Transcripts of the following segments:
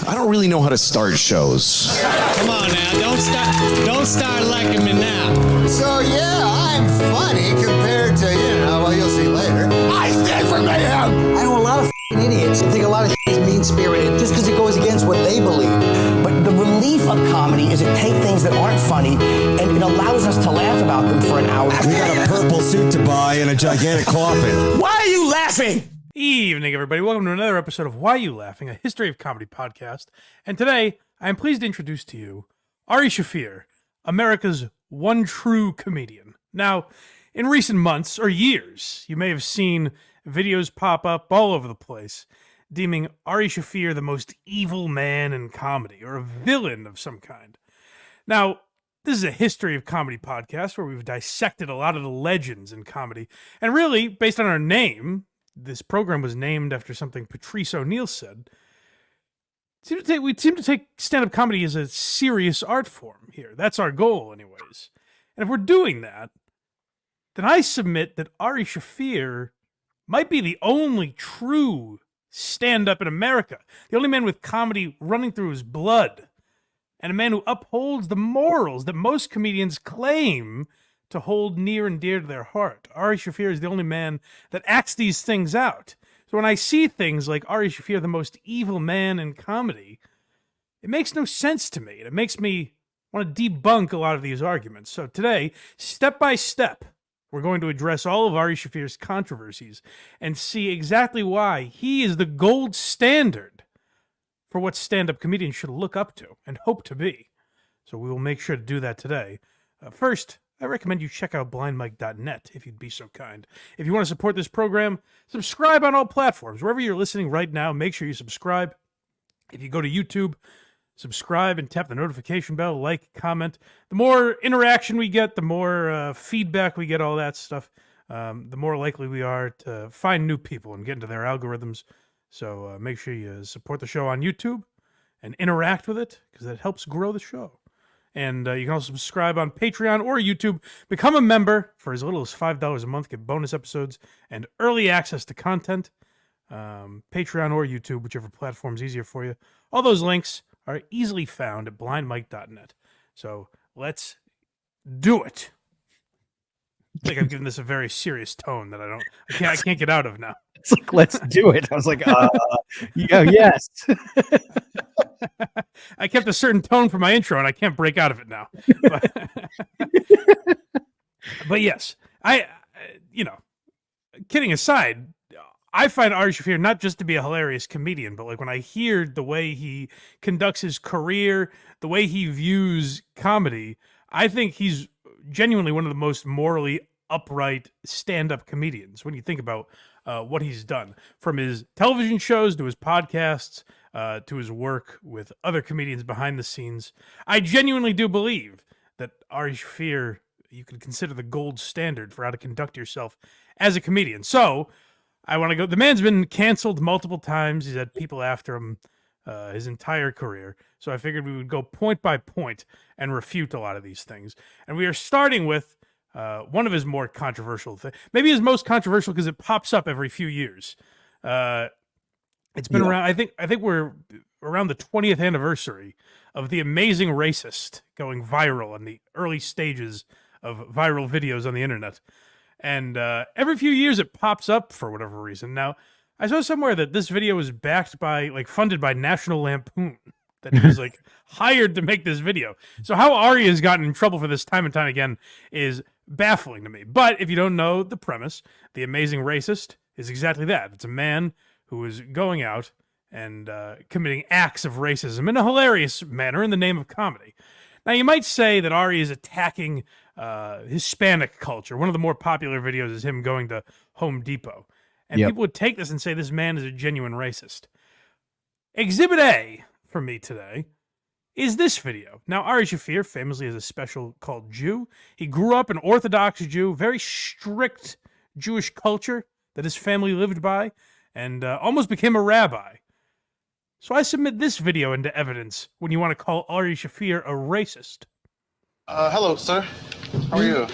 I don't really know how to start shows. Come on now, don't start liking me now. So yeah, I'm funny compared to, well, you'll see later. I stand for mayhem! I know a lot of idiots and think a lot of is mean-spirited just because it goes against what they believe. But the relief of comedy is it takes things that aren't funny and it allows us to laugh about them for an hour. We got a purple suit to buy and a gigantic coffin. Why are you laughing? Evening, everybody. Welcome to another episode of Why You Laughing, a history of comedy podcast. And today, I am pleased to introduce to you Ari Shaffir, America's one true comedian. Now, in recent months or years, you may have seen videos pop up all over the place, deeming Ari Shaffir the most evil man in comedy, or a villain of some kind. Now, this is a history of comedy podcast where we've dissected a lot of the legends in comedy, and really, based on our name, this program was named after something Patrice O'Neill said. We seem to take stand-up comedy as a serious art form here. That's our goal, anyways. And if we're doing that, then I submit that Ari Shaffir might be the only true stand-up in America. The only man with comedy running through his blood. And a man who upholds the morals that most comedians claim to hold near and dear to their heart. Ari Shaffir is the only man that acts these things out. So when I see things like Ari Shaffir, the most evil man in comedy, it makes no sense to me. It makes me want to debunk a lot of these arguments. So today, step by step, we're going to address all of Ari Shaffir's controversies and see exactly why he is the gold standard for what stand-up comedians should look up to and hope to be. So we will make sure to do that today. First, I recommend you check out blindmike.net if you'd be so kind. If you want to support this program, subscribe on all platforms. Wherever you're listening right now, make sure you subscribe. If you go to YouTube, subscribe and tap the notification bell, like, comment. The more interaction we get, the more feedback we get, all that stuff, the more likely we are to find new people and get into their algorithms. So make sure you support the show on YouTube and interact with it because that helps grow the show. And you can also subscribe on Patreon or YouTube. Become a member for as little as $5 a month. Get bonus episodes and early access to content. Patreon or YouTube, whichever platform is easier for you. All those links are easily found at blindmike.net. So let's do it. I think I've given this a very serious tone that I can't get out of now. It's like, let's do it. I was like, yes. I kept a certain tone for my intro, and I can't break out of it now. But yes, kidding aside, I find Ari Shaffir not just to be a hilarious comedian, but like when I hear the way he conducts his career, the way he views comedy, I think he's genuinely one of the most morally upright stand-up comedians when you think about what he's done. From his television shows to his podcasts, to his work with other comedians behind the scenes. I genuinely do believe that Ari Shaffir, you could consider the gold standard for how to conduct yourself as a comedian. So, I want to go. The man's been canceled multiple times. He's had people after him his entire career. So I figured we would go point by point and refute a lot of these things. And we are starting with one of his more controversial things. Maybe his most controversial because it pops up every few years. It's been around. I think we're around the 20th anniversary of The Amazing Racist going viral in the early stages of viral videos on the internet. And every few years it pops up for whatever reason. Now, I saw somewhere that this video was backed by, funded by National Lampoon. That he was, hired to make this video. So how Ari has gotten in trouble for this time and time again is baffling to me. But if you don't know the premise, The Amazing Racist is exactly that. It's a man who is going out and committing acts of racism in a hilarious manner in the name of comedy. Now, you might say that Ari is attacking Hispanic culture. One of the more popular videos is him going to Home Depot. And people would take this and say this man is a genuine racist. Exhibit A for me today is this video. Now, Ari Shaffir famously has a special called Jew. He grew up an Orthodox Jew, very strict Jewish culture that his family lived by, and almost became a rabbi. So I submit this video into evidence when you want to call Ari Shaffir a racist. Hello, sir. How are you?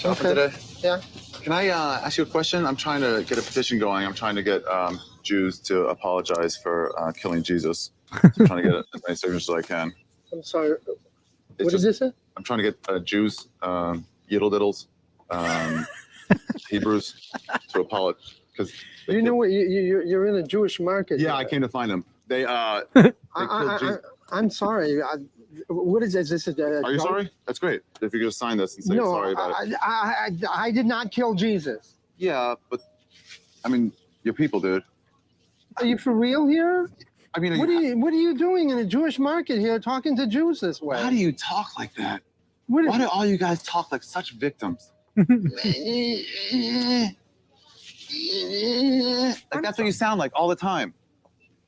Okay. Today? Yeah. Can I ask you a question? I'm trying to get a petition going. I'm trying to get Jews to apologize for killing Jesus. So I'm trying to get as many signatures as I can. I'm sorry. It's What just, is this? I'm trying to get Jews, yiddle diddles, Hebrews to apologize because You know what? You're in a Jewish market. yeah, here. I came to find them. They killed Jesus. I'm sorry. What is this? Is this Are you sorry? That's great. If you could just sign this and say No, sorry about it. I did not kill Jesus. Yeah, but I mean, your people, dude. Are you for real here? I mean, What are you doing in a Jewish market here, talking to Jews this way? how do you talk like that? What Why do all you guys talk like such victims? Like that's what you sound like all the time.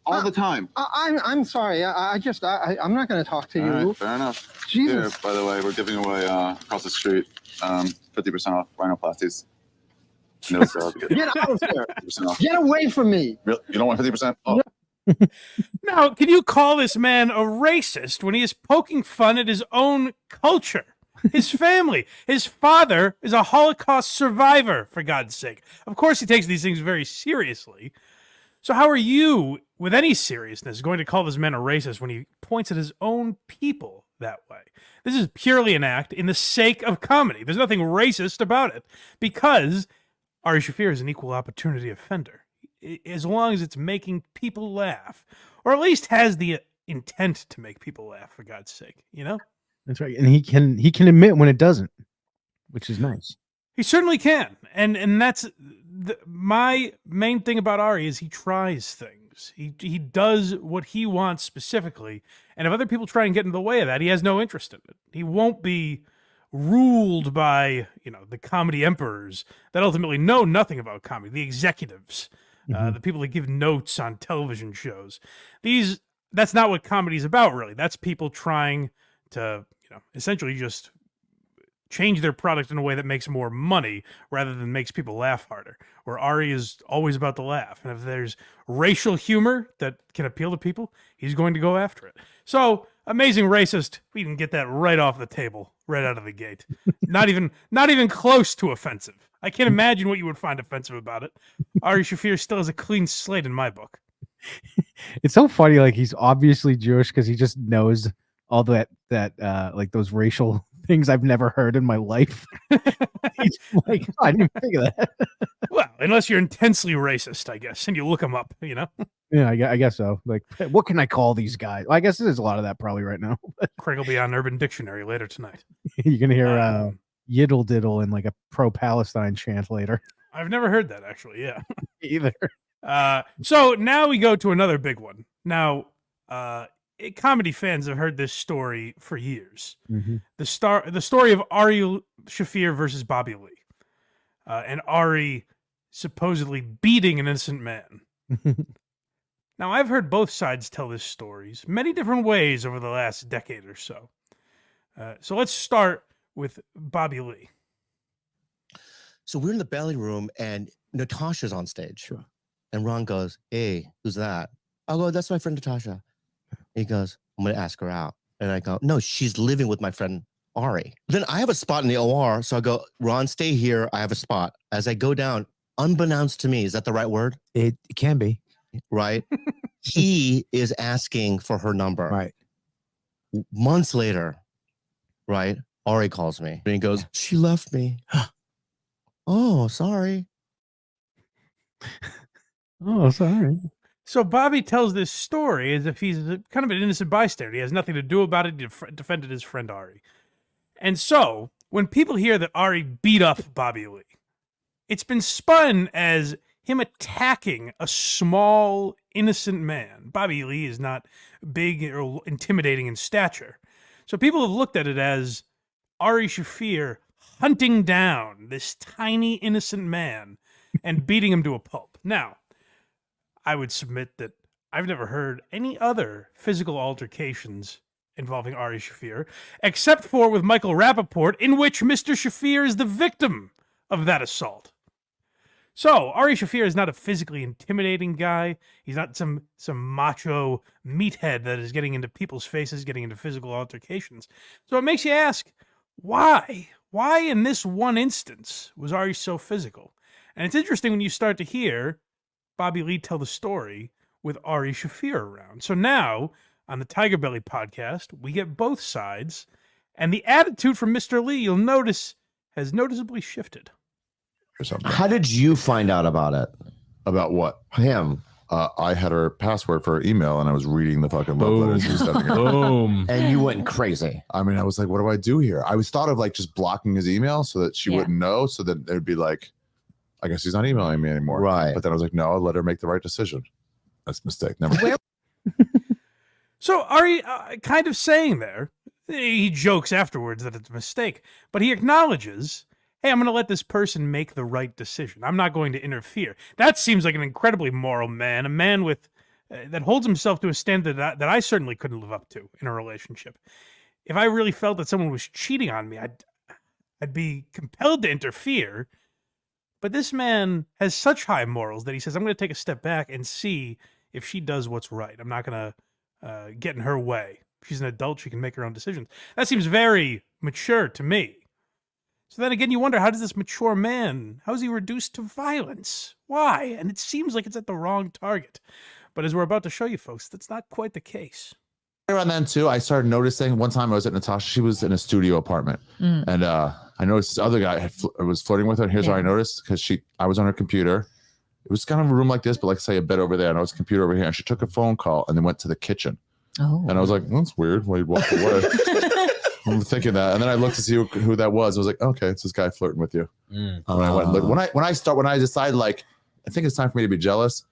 All the time. I'm sorry. I'm not going to talk to you. All right, fair enough. Jesus. Here, by the way, we're giving away across the street 50% off rhinoplasties. No sale. Get out of here. 50% off. Get away from me. Really? You don't want 50%? Oh. Now, can you call this man a racist when he is poking fun at his own culture, his family? His father is a Holocaust survivor, for God's sake. Of course, he takes these things very seriously. So how are you, with any seriousness, going to call this man a racist when he points at his own people that way? This is purely an act in the sake of comedy. There's nothing racist about it because Ari Shaffir is an equal opportunity offender. As long as it's making people laugh, or at least has the intent to make people laugh, for God's sake, you know? That's right. And he can admit when it doesn't, which is nice. He certainly can. And that's my main thing about Ari is he tries things. He does what he wants specifically. And if other people try and get in the way of that, he has no interest in it. He won't be ruled by, the comedy emperors that ultimately know nothing about comedy, the executives, the people that give notes on television shows. That's not what comedy is about, really. That's people trying to, essentially just change their product in a way that makes more money rather than makes people laugh harder. Where Ari is always about to laugh. And if there's racial humor that can appeal to people, he's going to go after it. So, amazing racist, we can get that right off the table, right out of the gate. Not even close to offensive. I can't imagine what you would find offensive about it. Ari Shaffir still has a clean slate in my book. It's so funny, like he's obviously Jewish because he just knows all that like those racial things I've never heard in my life. He's like, oh, I didn't even think of that. Well, unless you're intensely racist, I guess, and you look them up, Yeah, I guess so. Like, what can I call these guys? Well, I guess there's a lot of that probably right now. Craig will be on Urban Dictionary later tonight. You're gonna hear yiddle diddle and like a pro-Palestine chant later. I've never heard that, actually. Yeah, Either. So now we go to another big one. Now, comedy fans have heard this story for years. Mm-hmm. The story of Ari Shaffir versus Bobby Lee, and Ari supposedly beating an innocent man. Now, I've heard both sides tell this stories many different ways over the last decade or so. So let's start with Bobby Lee. So we're in the belly room and Natasha's on stage. Sure. And Ron goes, "Hey, who's that?" I'll go, "That's my friend Natasha." He goes, "I'm going to ask her out." And I go, "No, she's living with my friend Ari." Then I have a spot in the OR. So I go, "Ron, stay here. I have a spot." As I go down, unbeknownst to me, is that the right word? It can be. Right? He is asking for her number. Right. Months later, right? Ari calls me and he goes, "She left me." Oh, sorry. Oh, sorry. So Bobby tells this story as if he's kind of an innocent bystander. He has nothing to do about it. He defended his friend Ari. And so when people hear that Ari beat up Bobby Lee, it's been spun as him attacking a small, innocent man. Bobby Lee is not big or intimidating in stature. So people have looked at it as Ari Shaffir hunting down this tiny, innocent man and beating him to a pulp. Now, I would submit that I've never heard any other physical altercations involving Ari Shaffir, except for with Michael Rappaport, in which Mr. Shaffir is the victim of that assault. So, Ari Shaffir is not a physically intimidating guy. He's not some macho meathead that is getting into people's faces, getting into physical altercations. So it makes you ask, why? Why in this one instance was Ari so physical? And it's interesting when you start to hear Bobby Lee tell the story with Ari Shaffir around. So now, on the Tiger Belly podcast, we get both sides, and the attitude from Mr. Lee, you'll notice, has noticeably shifted. Or something. How did you find out about it? About what? Him. I had her password for her email, and I was reading the fucking love letters he was sending her. Boom. And you went crazy. I mean, I was like, what do I do here? I was thought of like just blocking his email so that she wouldn't know. So that it would be like, I guess he's not emailing me anymore. Right. But then I was like, no, I'll let her make the right decision. That's a mistake. Never. So Ari kind of saying there, he jokes afterwards that it's a mistake, but he acknowledges, hey, I'm going to let this person make the right decision. I'm not going to interfere. That seems like an incredibly moral man, a man with that holds himself to a standard that I certainly couldn't live up to in a relationship. If I really felt that someone was cheating on me, I'd be compelled to interfere. But this man has such high morals that he says, I'm going to take a step back and see if she does what's right. I'm not going to get in her way. She's an adult. She can make her own decisions. That seems very mature to me. So then again, you wonder, how does this mature man, how is he reduced to violence? Why? And it seems like it's at the wrong target. But as we're about to show you folks, that's not quite the case. Around then too, I started noticing one time I was at Natasha. She was in a studio apartment, and I noticed this other guy was flirting with her. And here's how I noticed, because I was on her computer. It was kind of a room like this, but like say a bed over there, and I was a computer over here. And she took a phone call and then went to the kitchen. Oh, and I was like, that's weird. Why you walked away? I'm thinking that, and then I looked to see who that was. I was like, okay, it's this guy flirting with you. And I went and looked. When I decided like I think it's time for me to be jealous,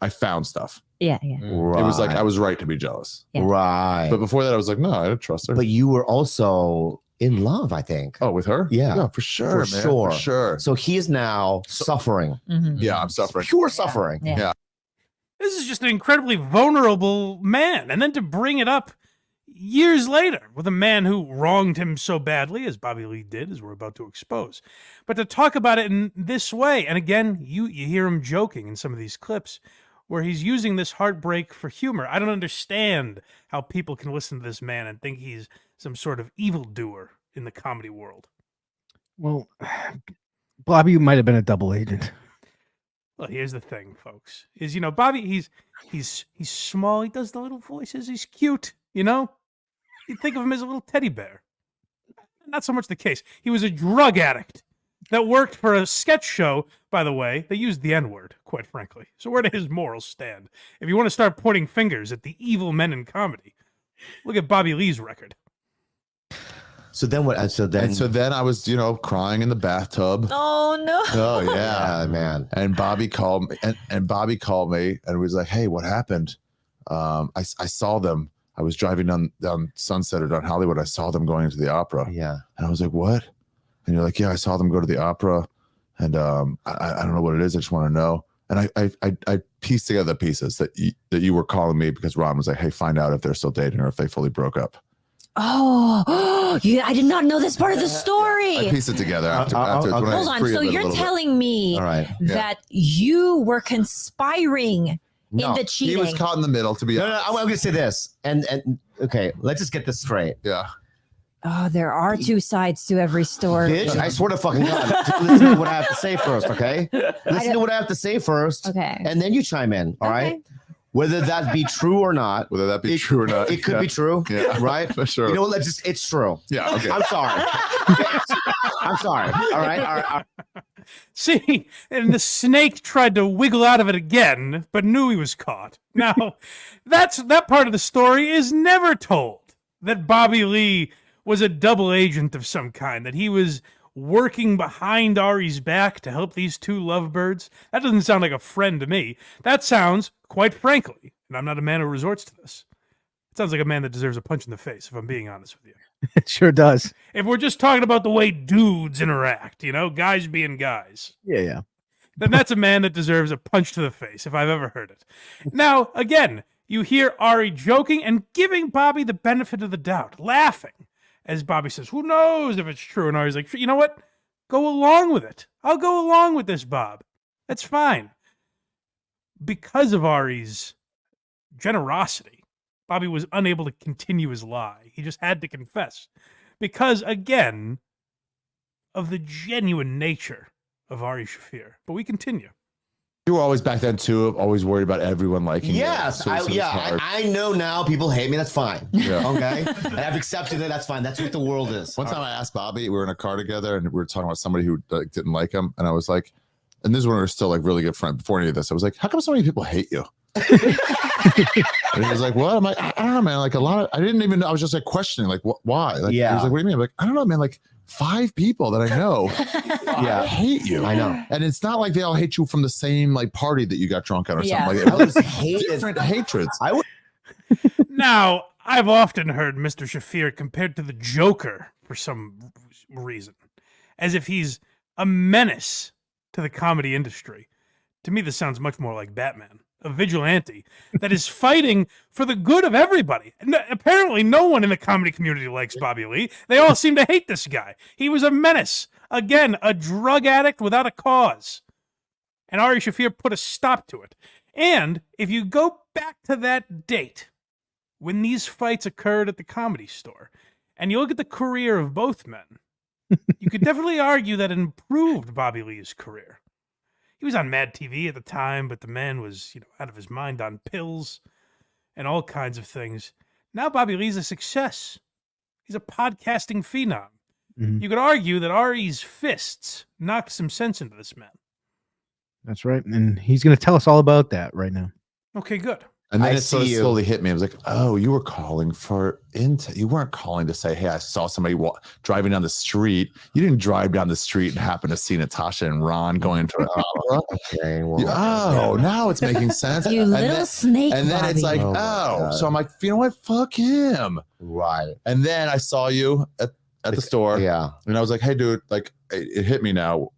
I found stuff. Yeah. Right. It was like I was right to be jealous. Yeah. Right. But before that, I was like, no, I didn't trust her. But you were also in love, I think. Oh, with her? Yeah. For sure, man. For sure. So he is now suffering. Yeah, I'm suffering. Pure suffering. Yeah. This is just an incredibly vulnerable man. And then to bring it up years later with a man who wronged him so badly, as Bobby Lee did, as we're about to expose. But to talk about it in this way, and again, you hear him joking in some of these clips, where he's using this heartbreak for humor. I don't understand how people can listen to this man and think he's some sort of evildoer in the comedy world. Well, Bobby might have been a double agent. Well, here's the thing, folks. Is, Bobby, he's small, he does the little voices, he's cute, You think of him as a little teddy bear. Not so much the case. He was a drug addict that worked for a sketch show, by the way. They used the N-word, quite frankly. So where do his morals stand? If you want to start pointing fingers at the evil men in comedy, look at Bobby Lee's record. So then what? So then I was, crying in the bathtub. Oh no! Oh yeah, man. And Bobby called me, and Bobby called me, and was like, "Hey, what happened?" I saw them. I was driving down Sunset or down Hollywood. I saw them going into the opera. Yeah. And I was like, "What?" And you're like, "Yeah, I saw them go to the opera, and I don't know what it is. I just want to know." And I pieced together the pieces that you were calling me because Ron was like, "Hey, find out if they're still dating or if they fully broke up." Oh, I did not know this part of the story. I pieced it together after Hold on. So you're telling me that you were conspiring in the cheating. He was caught in the middle, to be honest. I'm going to say this. And okay, let's just get this straight. Yeah. Oh, there are two sides to every story. Bitch, I swear to fucking God. Listen to what I have to say first, okay? Listen to what I have to say first. Okay. And then you chime in, all right? Whether that be true or not. It could be true, right? For sure. You know what? It's true. Yeah, okay. I'm sorry. I'm sorry. All right. See, and the snake tried to wiggle out of it again, but knew he was caught. Now, that part of the story is never told, that Bobby Lee was a double agent of some kind, that he was working behind Ari's back to help these two lovebirds. That doesn't sound like a friend to me. That sounds, quite frankly, and I'm not a man who resorts to this, it sounds like a man that deserves a punch in the face, if I'm being honest with you. It sure does. If we're just talking about the way dudes interact, guys being guys. Yeah. Then that's a man that deserves a punch to the face, if I've ever heard it. Now, again, you hear Ari joking and giving Bobby the benefit of the doubt, laughing, as Bobby says, who knows if it's true? And Ari's like, you know what? Go along with it. I'll go along with this, Bob. That's fine. Because of Ari's generosity, Bobby was unable to continue his lie. He just had to confess. Because, again, of the genuine nature of Ari Shaffir. But we continue. You were always back then too, always worried about everyone liking you. Yes, So it's hard. I know now people hate me. That's fine. Yeah. Okay, and I've accepted it. That's fine. That's what the world is. One time I asked Bobby, we were in a car together and we were talking about somebody who like, didn't like him. And I was like, and this is when we were still like really good friends before any of this. I was like, how come so many people hate you? And he was like, what? I'm like, I don't know, man. Like a lot of, I didn't even know. I was just like questioning, like, why? Like, yeah. He was like, what do you mean? I'm like, I don't know, man. Like 5 people that I know hate you. I know. And it's not like they all hate you from the same like party that you got drunk at or something. Like, I was hated. Different hatreds. Now, I've often heard Mr. Shaffir compared to the Joker for some reason, as if he's a menace to the comedy industry. To me, this sounds much more like Batman, a vigilante that is fighting for the good of everybody. And apparently, no one in the comedy community likes Bobby Lee. They all seem to hate this guy. He was a menace. Again, a drug addict without a cause. And Ari Shaffir put a stop to it. And if you go back to that date, when these fights occurred at the Comedy Store, and you look at the career of both men, you could definitely argue that it improved Bobby Lee's career. He was on Mad TV at the time, but the man was, out of his mind on pills and all kinds of things. Now Bobby Lee's a success. He's a podcasting phenom. Mm-hmm. You could argue that Ari's fists knocked some sense into this man. That's right. And he's going to tell us all about that right now. Okay, good. And then it sort of slowly hit me. I was like, oh, you were calling for intel. You weren't calling to say, hey, I saw somebody driving down the street. You didn't drive down the street and happen to see Natasha and Ron going into an opera. Okay, well, now it's making sense. You little snake. And then Bobby. it's like, so I'm like, you know what? Fuck him. Right. And then I saw you at the store. Yeah. And I was like, hey, dude, like it hit me now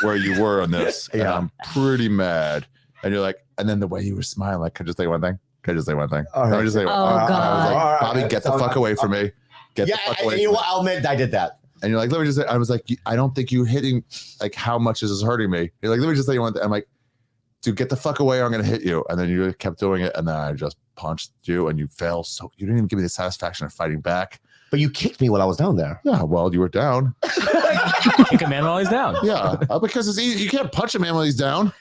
where you were on this. Yeah. And I'm pretty mad. And you're like, and then the way you were smiling, like, could I just say one thing? Let me just say one thing. God. I was like, Bobby, get the fuck away from me. Get the fuck away from me. I'll admit I did that. And you're like, let me just say, I was like, I don't think you hitting, like, how much is this hurting me? You're like, let me just say one thing. I'm like, dude, get the fuck away or I'm going to hit you. And then you kept doing it. And then I just punched you and you fell. So you didn't even give me the satisfaction of fighting back. But you kicked me while I was down there. Yeah, well, you were down. Kick a man while he's down. Yeah, because it's easy. You can't punch a man while he's down.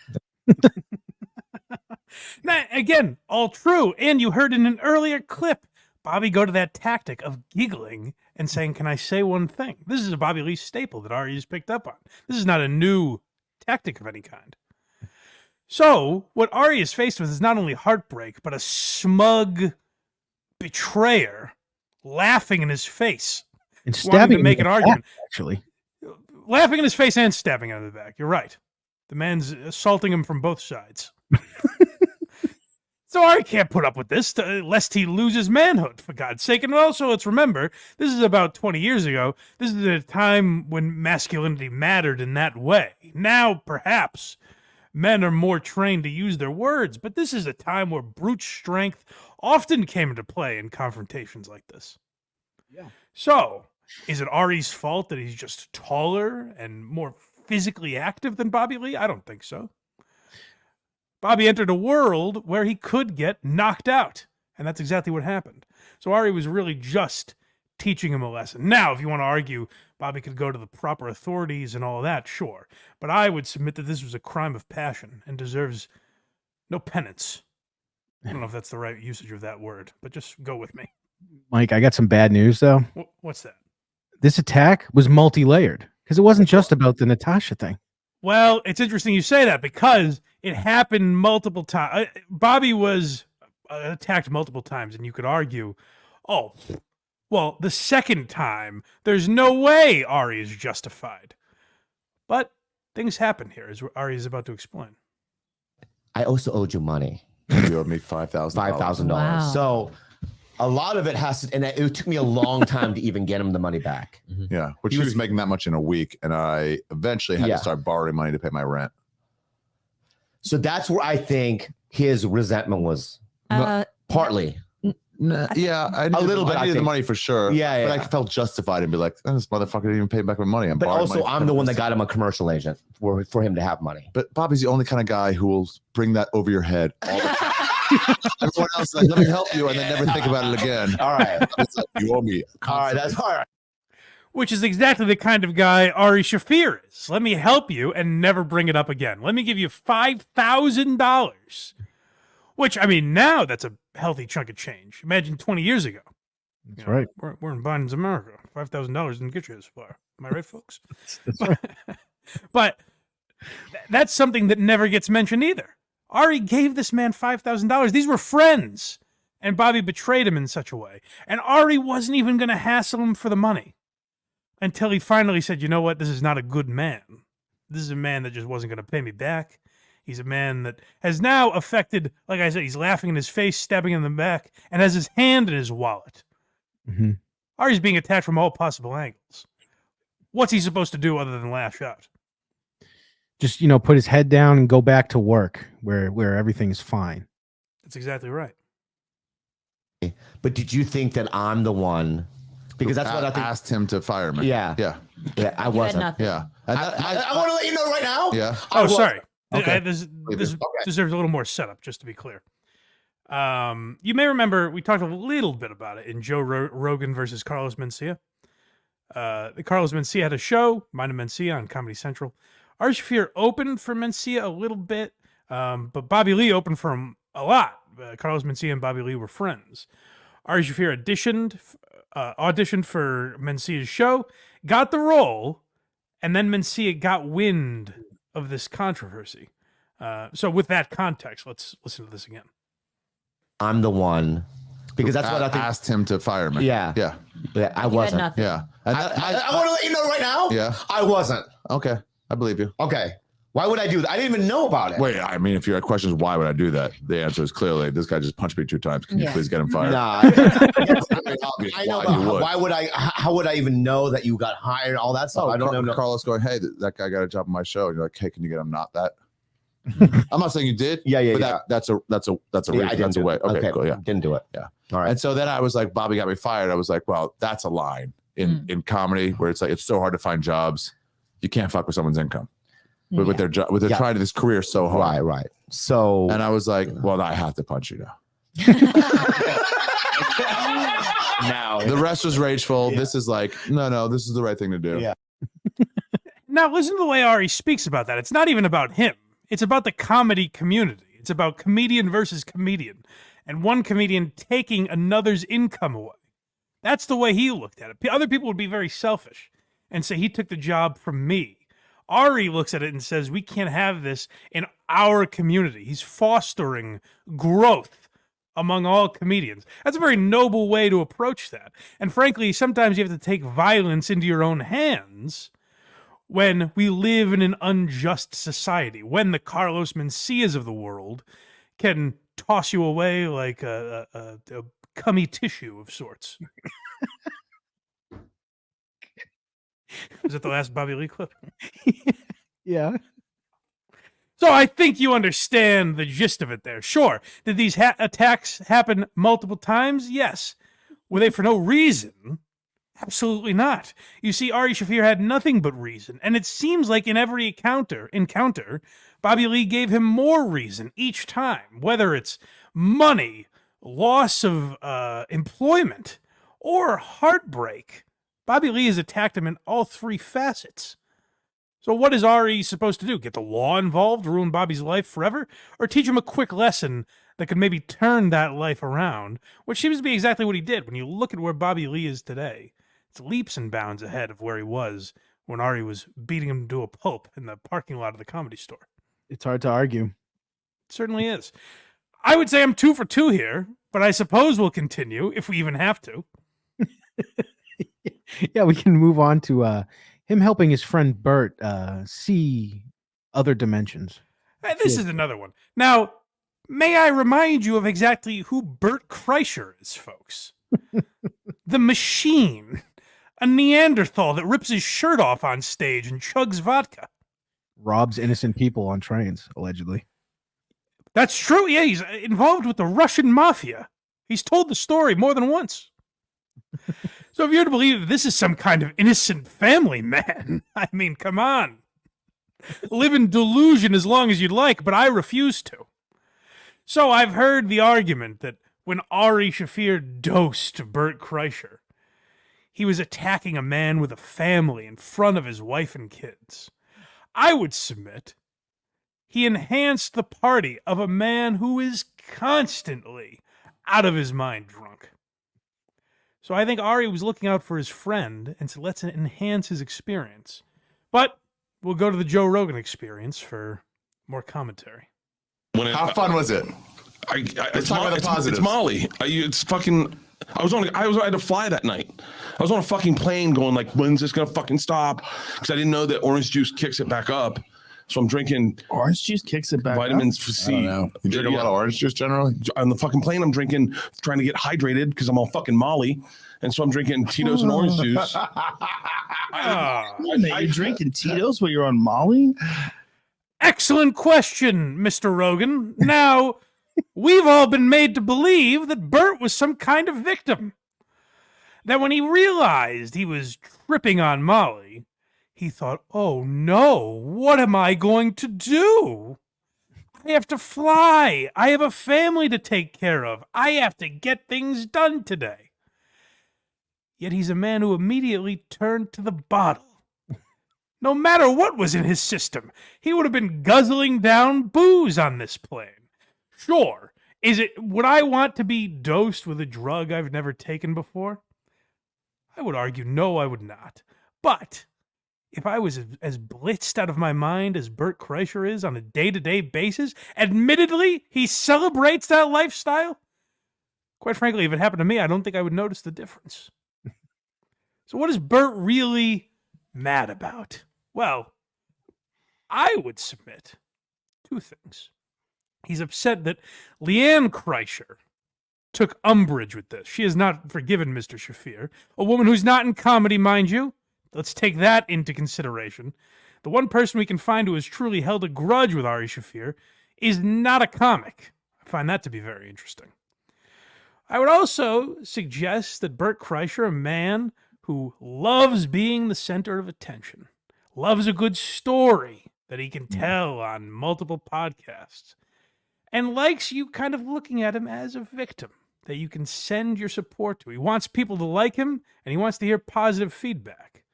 Now, again, all true. And you heard in an earlier clip, Bobby go to that tactic of giggling and saying, can I say one thing? This is a Bobby Lee staple that Ari has picked up on. This is not a new tactic of any kind. So what Ari is faced with is not only heartbreak, but a smug betrayer laughing in his face. And stabbing to make an argument. Actually. Laughing in his face and stabbing him in the back. You're right. The man's assaulting him from both sides. So Ari can't put up with this lest he loses manhood, for God's sake. And also, let's remember, this is about 20 years ago. This is a time when masculinity mattered in that way. Now, perhaps, men are more trained to use their words, but this is a time where brute strength often came into play in confrontations like this. Yeah. So, is it Ari's fault that he's just taller and more physically active than Bobby Lee? I don't think so. Bobby entered a world where he could get knocked out, and that's exactly what happened. So Ari was really just teaching him a lesson. Now, if you want to argue Bobby could go to the proper authorities and all of that, sure. But I would submit that this was a crime of passion and deserves no penance. I don't know if that's the right usage of that word, but just go with me. Mike, I got some bad news, though. What's that? This attack was multi-layered because it wasn't just about the Natasha thing. Well, it's interesting you say that because it happened multiple times. Bobby was attacked multiple times, and you could argue, oh, well, the second time, there's no way Ari is justified. But things happen here, as Ari is about to explain. I also owed you money. You owed me $5,000. $5,000. Wow. So a lot of it has to, and it took me a long time to even get him the money back. Yeah, which he was making that much in a week, and I eventually had to start borrowing money to pay my rent. So that's where I think his resentment was. Partly. Yeah, I needed the money for sure. Yeah, but I felt justified and be like, this motherfucker didn't even pay back my money. But also, I'm the one that got him a commercial agent for him to have money. But Bobby's the only kind of guy who will bring that over your head all the time. Everyone else is like, let me help you, and then never think about it again. All right. It's like, you owe me. All right, that's all right. which is exactly the kind of guy Ari Shaffir is. Let me help you and never bring it up again. Let me give you $5,000, which, I mean, now that's a healthy chunk of change. Imagine 20 years ago. That's right. We're in Biden's America. $5,000 didn't get you this far. Am I right, folks? That's right. But that's something that never gets mentioned either. Ari gave this man $5,000. These were friends. And Bobby betrayed him in such a way. And Ari wasn't even going to hassle him for the money until he finally said, you know what? This is not a good man. This is a man that just wasn't going to pay me back. He's a man that has now affected, like I said, he's laughing in his face, stabbing him in the back, and has his hand in his wallet. Mm-hmm. Ari's being attacked from all possible angles. What's he supposed to do other than lash out? Just, put his head down and go back to work where everything is fine. That's exactly right. But did you think that I'm the one? Because that's what I think. Asked him to fire me. Yeah. Yeah. I wasn't. nothing. Yeah. And I want to let you know right now. Yeah. Oh, sorry. Okay. This deserves a little more setup, just to be clear. You may remember we talked a little bit about it in Joe Rogan versus Carlos Mencia. Carlos Mencia had a show, Mind of Mencia, on Comedy Central. Ari Shaffir opened for Mencia a little bit, but Bobby Lee opened for him a lot. Carlos Mencia and Bobby Lee were friends. Ari Shaffir auditioned for Mencia's show, got the role, and then Mencia got wind of this controversy. So with that context, let's listen to this again. I'm the one. Because that's what I think. Asked him to fire me. Yeah. Yeah. I wasn't. nothing. Yeah. And I want to let you know right now. Yeah. I wasn't. Okay. I believe you. Okay. Why would I do that? I didn't even know about it. Wait, I mean, if your question is why would I do that, the answer is clearly this guy just punched me 2 times. Can you please get him fired? Nah. I know, but why would I? How would I even know that you got hired? All that stuff. I don't know. Carlos going, hey, that guy got a job on my show. And you're like, hey, can you get him not that? I'm not saying you did. Yeah. But that's a reason. That's a way. Okay, cool. Yeah. Didn't do it. Yeah. All right. And so then I was like, Bobby got me fired. I was like, well, that's a line in comedy where it's like it's so hard to find jobs. You can't fuck with someone's income. With their job, with their trying to this career so hard. Right. So, and I was like, well, I have to punch you now. Now The rest was rageful. Yeah. This is like, no, this is the right thing to do. Yeah. Now listen to the way Ari speaks about that. It's not even about him. It's about the comedy community. It's about comedian versus comedian, and one comedian taking another's income away. That's the way he looked at it. Other people would be very selfish and say he took the job from me. Ari looks at it and says, we can't have this in our community. He's fostering growth among all comedians. That's a very noble way to approach that. And frankly, sometimes you have to take violence into your own hands when we live in an unjust society, when the Carlos Mencias of the world can toss you away like a cummy tissue of sorts. Was it the last Bobby Lee clip? Yeah. So I think you understand the gist of it there. Sure. Did these attacks happen multiple times? Yes. Were they for no reason? Absolutely not. You see, Ari Shaffir had nothing but reason, and it seems like in every encounter, Bobby Lee gave him more reason each time, whether it's money, loss of employment, or heartbreak. Bobby Lee has attacked him in all 3 facets. So what is Ari supposed to do? Get the law involved, ruin Bobby's life forever? Or teach him a quick lesson that could maybe turn that life around? Which seems to be exactly what he did. When you look at where Bobby Lee is today, it's leaps and bounds ahead of where he was when Ari was beating him to a pulp in the parking lot of the Comedy Store. It's hard to argue. It certainly is. I would say I'm 2 for 2 here, but I suppose we'll continue if we even have to. Yeah, we can move on to him helping his friend Bert see other dimensions. This is another one. Now, may I remind you of exactly who Bert Kreischer is, folks? The Machine. A Neanderthal that rips his shirt off on stage and chugs vodka. Robs innocent people on trains, allegedly. That's true. Yeah, he's involved with the Russian mafia. He's told the story more than once. So if you're to believe that this is some kind of innocent family man, I mean, come on. Live in delusion as long as you'd like, but I refuse to. So I've heard the argument that when Ari Shaffir dosed Bert Kreischer, he was attacking a man with a family in front of his wife and kids. I would submit he enhanced the party of a man who is constantly out of his mind drunk. So I think Ari was looking out for his friend and said, let's enhance his experience. But we'll go to the Joe Rogan experience for more commentary. How fun was it? It's Molly. It's fucking. I had to fly that night. I was on a fucking plane going like, when's this gonna fucking stop? Because I didn't know that orange juice kicks it back up. So I'm drinking orange juice kicks it back vitamins up? for C. I don't know. You drink a lot of orange juice generally? On the fucking plane, I'm drinking, trying to get hydrated because I'm on fucking Molly. And so I'm drinking Tito's and orange juice. You're drinking Tito's while you're on Molly? Excellent question, Mr. Rogan. Now, we've all been made to believe that Bert was some kind of victim. That when he realized he was tripping on Molly, he thought, oh no, what am I going to do? I have to fly. I have a family to take care of. I have to get things done today. Yet he's a man who immediately turned to the bottle. No matter what was in his system, he would have been guzzling down booze on this plane. Sure, would I want to be dosed with a drug I've never taken before? I would argue no, I would not. But if I was as blitzed out of my mind as Bert Kreischer is on a day-to-day basis, admittedly, he celebrates that lifestyle. Quite frankly, if it happened to me, I don't think I would notice the difference. So what is Bert really mad about? Well, I would submit two things. He's upset that Leanne Kreischer took umbrage with this. She has not forgiven Mr. Shaffir, a woman who's not in comedy, mind you. Let's take that into consideration. The one person we can find who has truly held a grudge with Ari Shaffir is not a comic. I find that to be very interesting. I would also suggest that Bert Kreischer, a man who loves being the center of attention, loves a good story that he can tell on multiple podcasts, and likes you kind of looking at him as a victim that you can send your support to. He wants people to like him, and he wants to hear positive feedback.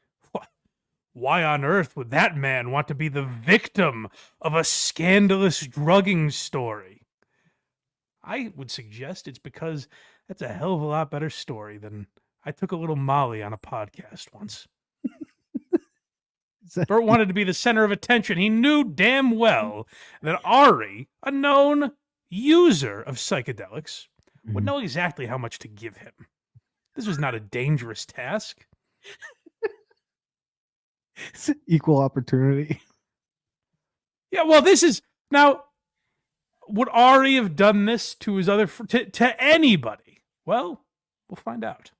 Why on earth would that man want to be the victim of a scandalous drugging story? I would suggest it's because that's a hell of a lot better story than I took a little Molly on a podcast once. Bert wanted to be the center of attention. He knew damn well that Ari, a known user of psychedelics, would know exactly how much to give him. This was not a dangerous task. It's equal opportunity. Yeah, well, this is... Now, would Ari have done this to his other... to anybody? Well, we'll find out.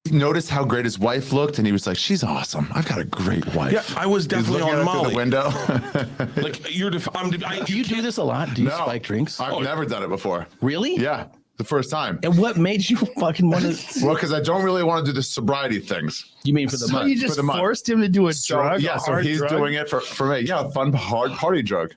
He noticed how great his wife looked, and he was like, she's awesome. I've got a great wife. Yeah, I was definitely on Molly. The window. Like, Do you do this a lot? Do you spike drinks? I've never done it before. Really? Yeah, the first time. And what made you fucking want to? Well, because I don't really want to do the sobriety things. You mean for the month? You just forced him to do a drug? Yeah, so he's doing it for me. Yeah, a fun, hard party drug.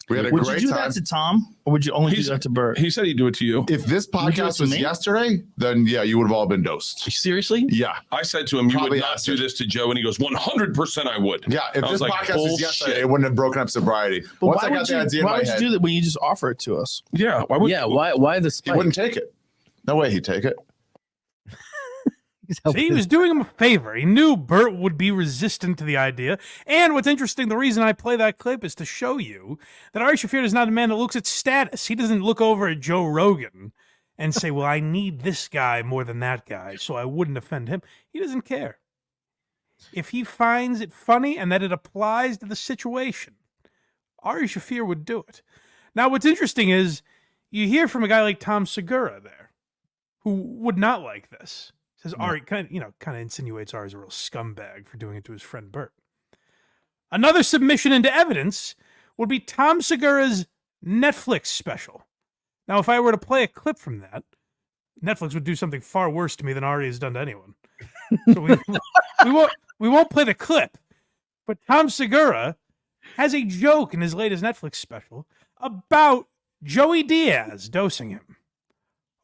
We had a Would great you do time. that to Tom, or would you only do that to Bert? He said he'd do it to you. If this podcast was yesterday, then yeah, you would have all been dosed. Seriously? Yeah. I said to him, you would not do this to Joe, and he goes, 100% I would. Yeah, if this podcast was yesterday, it wouldn't have broken up sobriety. But Once why I got would the idea in my you head, do that when you just offer it to us? Yeah, why would? Yeah, why the he spike? wouldn't take it. No way he'd take it. See, he was doing him a favor. He knew Bert would be resistant to the idea. And what's interesting, the reason I play that clip is to show you that Ari Shaffir is not a man that looks at status. He doesn't look over at Joe Rogan and say, well, I need this guy more than that guy, so I wouldn't offend him. He doesn't care. If he finds it funny and that it applies to the situation, Ari Shaffir would do it. Now, what's interesting is you hear from a guy like Tom Segura there, who would not like this. Says Ari kind of insinuates Ari's a real scumbag for doing it to his friend Bert. Another submission into evidence would be Tom Segura's Netflix special. Now, if I were to play a clip from that, Netflix would do something far worse to me than Ari has done to anyone. So we won't play the clip. But Tom Segura has a joke in his latest Netflix special about Joey Diaz dosing him.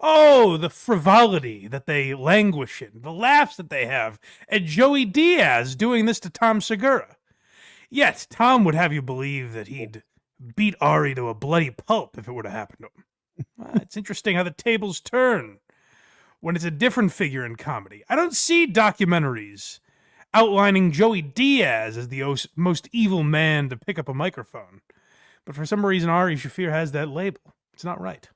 Oh, the frivolity that they languish in, the laughs that they have at Joey Diaz doing this to Tom Segura. Yet, Tom would have you believe that he'd beat Ari to a bloody pulp if it were to happen to him. It's interesting how the tables turn when it's a different figure in comedy. I don't see documentaries outlining Joey Diaz as the most evil man to pick up a microphone. But for some reason, Ari Shaffir has that label. It's not right.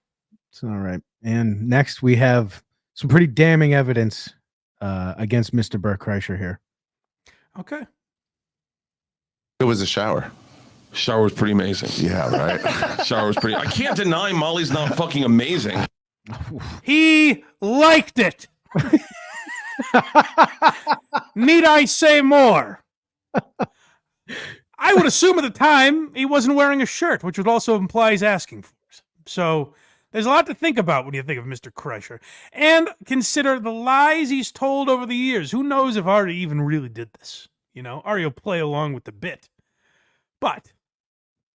It's not right. And next, we have some pretty damning evidence against Mr. Bert Kreischer here. Okay. It was a shower. Shower was pretty amazing. Yeah, right. Shower was pretty. I can't deny Molly's not fucking amazing. He liked it. Need I say more? I would assume at the time he wasn't wearing a shirt, which would also imply he's asking for it. So there's a lot to think about when you think of Mr. Kreischer. And consider the lies he's told over the years. Who knows if Ari even really did this? You know, Ari will play along with the bit. But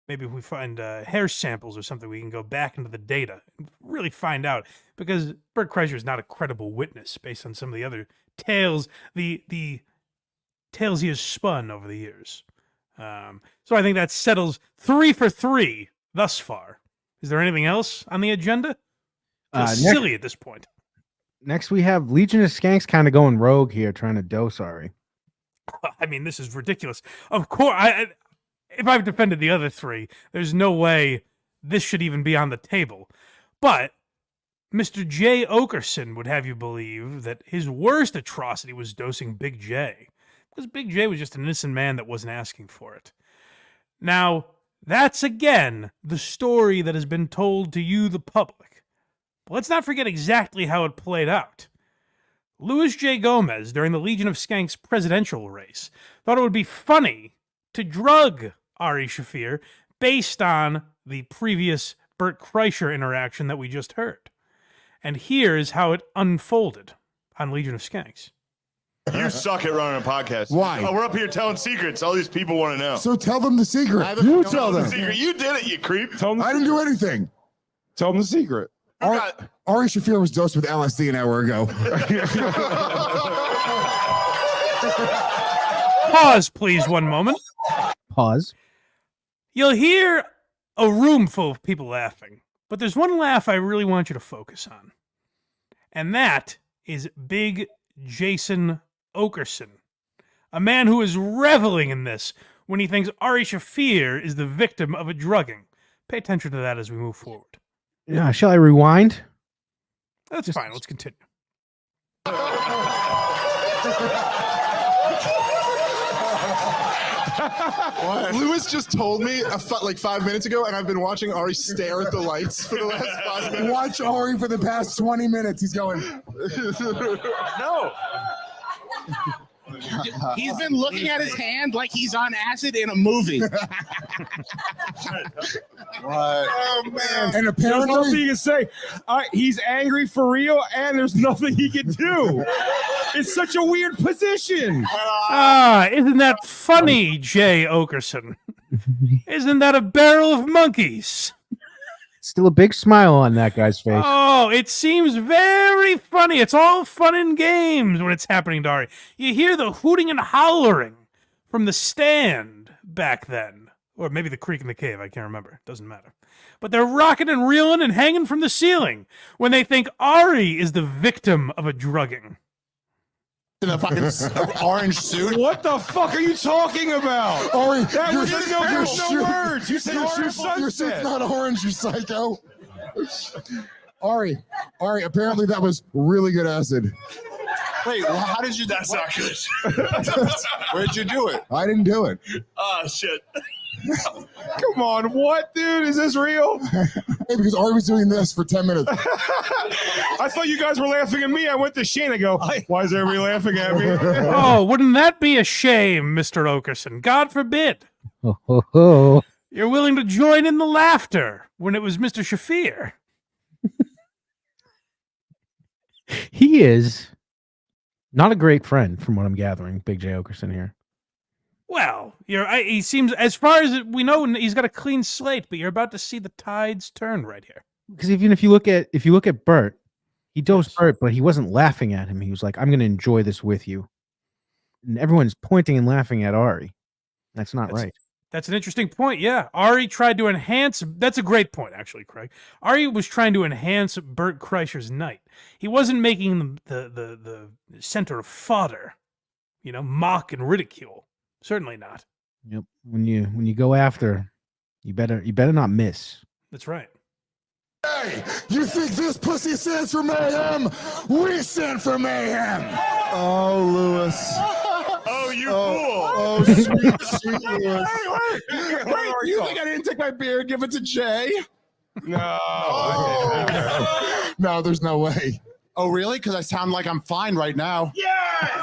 maybe if we find hair samples or something, we can go back into the data and really find out. Because Bert Kreischer is not a credible witness based on some of the other tales, the tales he has spun over the years. So I think that settles 3 for 3 thus far. Is there anything else on the agenda? Silly at this point. Next, we have Legion of Skanks kind of going rogue here, trying to dose Ari. I mean, this is ridiculous. Of course, if I've defended the other 3, there's no way this should even be on the table. But Mr. J. Oakerson would have you believe that his worst atrocity was dosing Big J. Because Big J was just an innocent man that wasn't asking for it. Now, that's again the story that has been told to you, the public. But let's not forget exactly how it played out. Louis J. Gomez, during the Legion of Skanks presidential race, thought it would be funny to drug Ari Shaffir based on the previous Bert Kreischer interaction that we just heard. And here's how it unfolded on Legion of Skanks. You suck at running a podcast. Why? Oh, we're up here telling secrets. All these people want to know. So tell them the secret. You tell them. The secret. You did it, you creep. I didn't do anything. Tell them the secret. Ari Shaffir was dosed with LSD an hour ago. Pause, please, one moment. Pause. You'll hear a room full of people laughing, but there's one laugh I really want you to focus on. And that is Big Jason Oakerson, a man who is reveling in this when he thinks Ari Shaffir is the victim of a drugging. Pay attention to that as we move forward. Yeah, shall I rewind? That's fine. Let's continue. Lewis just told me like 5 minutes ago, and I've been watching Ari stare at the lights for the last 5 minutes. Watch Ari for the past 20 minutes. He's going. No. He's been looking at his hand like he's on acid in a movie. What? Oh man! And There's nothing apparently, he can say. He's angry for real, and there's nothing he can do. It's such a weird position. Isn't that funny, Jay Oakerson? Isn't that a barrel of monkeys? Still a big smile on that guy's face. Oh, it seems very funny. It's all fun and games when it's happening to Ari. You hear the hooting and hollering from the stand back then. Or maybe the creek in the cave. I can't remember. Doesn't matter. But they're rocking and reeling and hanging from the ceiling when they think Ari is the victim of a drugging. In a fucking orange suit. What the fuck are you talking about? Ari, That your- was no words. You said your orange suit's sunset. not orange, you psycho. Ari, apparently that was really good acid. Wait, well, how did you? That's not good. Where'd you do it? I didn't do it. Oh shit. Come on, what, dude? Is this real? Hey, because Ari was doing this for 10 minutes. I thought you guys were laughing at me. I went to Shane. I go, why is everybody laughing at me? Oh, wouldn't that be a shame, Mr. Oakerson? God forbid. Oh. You're willing to join in the laughter when it was Mr. Shaffir. He is not a great friend, from what I'm gathering, Big J. Oakerson here. Well, he seems, as far as we know, he's got a clean slate, but you're about to see the tides turn right here. Because even if you look at Bert, He dosed Bert, but he wasn't laughing at him. He was like, I'm going to enjoy this with you. And everyone's pointing and laughing at Ari. That's not right. That's an interesting point. Yeah. Ari tried to enhance. That's a great point, actually, Craig. Ari was trying to enhance Bert Kreischer's night. He wasn't making him the center of fodder, mock and ridicule. Certainly not. Yep. When you go after, you better not miss. That's right. Hey, you think this pussy stands for mayhem? We stand for mayhem. Oh, Lewis. Oh, you fool. Oh, sweet Lewis. Wait, you think I didn't take my beer and give it to Jay? No. Oh. No, there's no way. Oh, really? Because I sound like I'm fine right now. Yeah.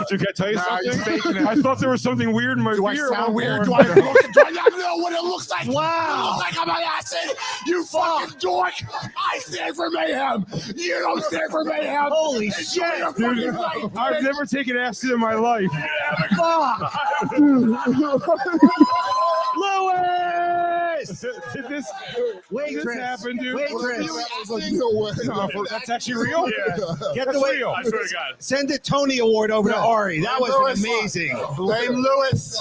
Can I tell you Nah, he's something? faking it. I thought there was something weird in my Do I beer. sound weird? Do I not know what it looks like? Wow. It looks like I'm on acid. You fucking dork. I stand for mayhem. You don't stand for mayhem. Holy Enjoy shit. your Dude, fucking life, I've bitch. never taken acid in my life. Fuck. Louis! Did this happen, dude? No, that's actually real? Yeah. Get That's the way. real. I swear to God. Send the Tony Award over to Ari. That was amazing. Blame Lewis.